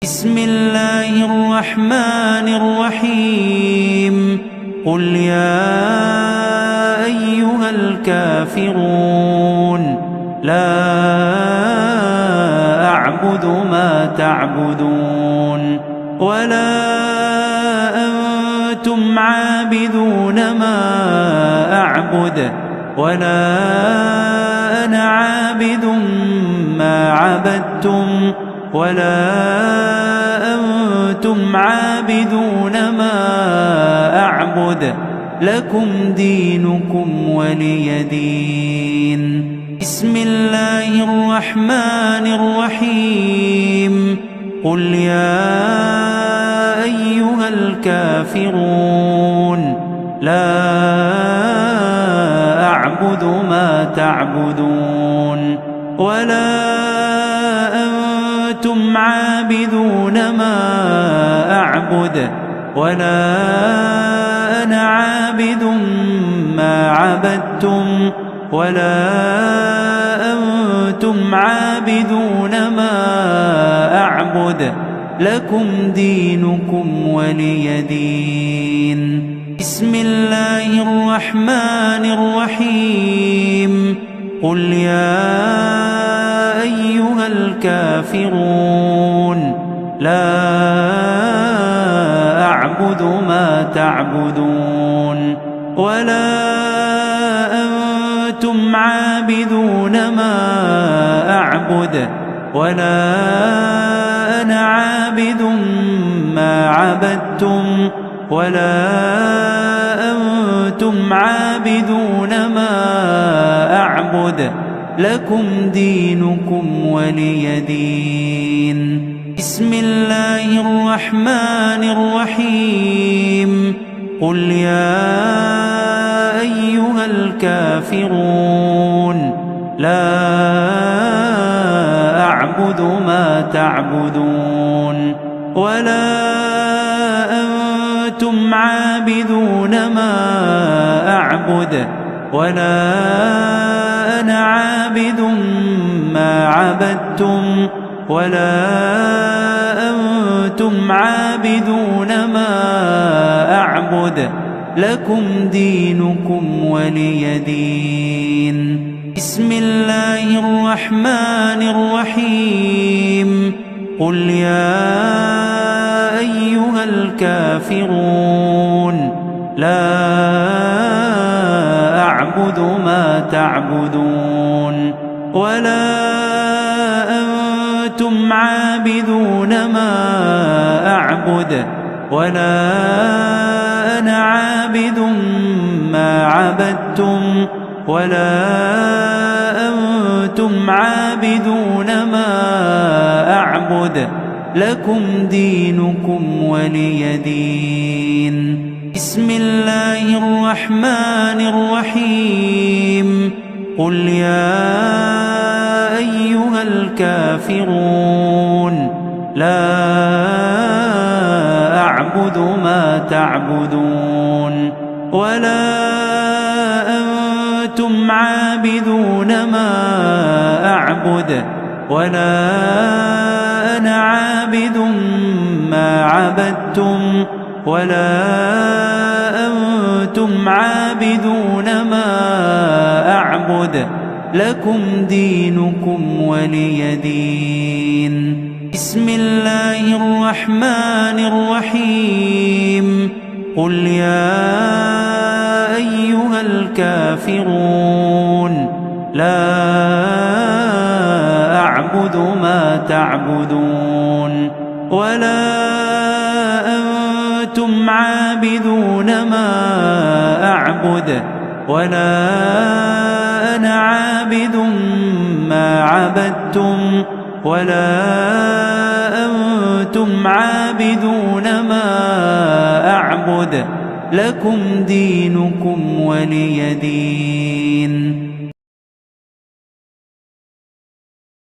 بسم الله الرحمن الرحيم قل يا أيها الكافرون لا أعبد ما تعبدون ولا أنتم عابدون ما أعبد ولا أنا عابد ما عبدتم ولا أنتم عابدون ما أعبد لكم دينكم ولي دين. بسم الله الرحمن الرحيم قل يا أيها الكافرون لا أعبد ما تعبدون ولا أنتم عابدون ما أعبد ولا أنا عابد ما عبدتم ولا أنتم عابدون ما أعبد لكم دينكم ولي دين. بسم الله الرحمن الرحيم قل يا أيها الكافرون لا أعبد ما تعبدون ولا أنتم عابدون ما أعبد ولا أنا عابد ما عبدتم ولا أنتم عابدون ما أعبد لكم دينكم ولي دين. بسم الله الرحمن الرحيم قل يا أيها الكافرون لا أعبد ما تعبدون ولا أنتم عابدون ما أعبد ولا أنا عابد ما عبدتم ولا أنتم عابدون ما أعبد لكم دينكم ولي دين. بسم الله الرحمن الرحيم قل يا أيها الكافرون لا أعبد ما تعبدون ولا أنتم عابدون ما أعبد ولا أنا عابد ما عبدتم ولا أنتم عابدون ما أعبد لكم دينكم ولي دين. بسم الله الرحمن الرحيم قل يا أيها الكافرون لا أعبد ما تعبدون ولا أنتم عابدون ما أعبد ولا أنا عابد ما عبدتم ولا أنتم عابدون ما أعبد لكم دينكم ولي دين. بسم الله الرحمن الرحيم قل يا أيها الكافرون لا أعبد ما تعبدون ولا أنتم عابدون ما أعبد ولا أنا عابد ما عبدتم ولا أنتم عابدون ما أعبد لكم دينكم ولي دين.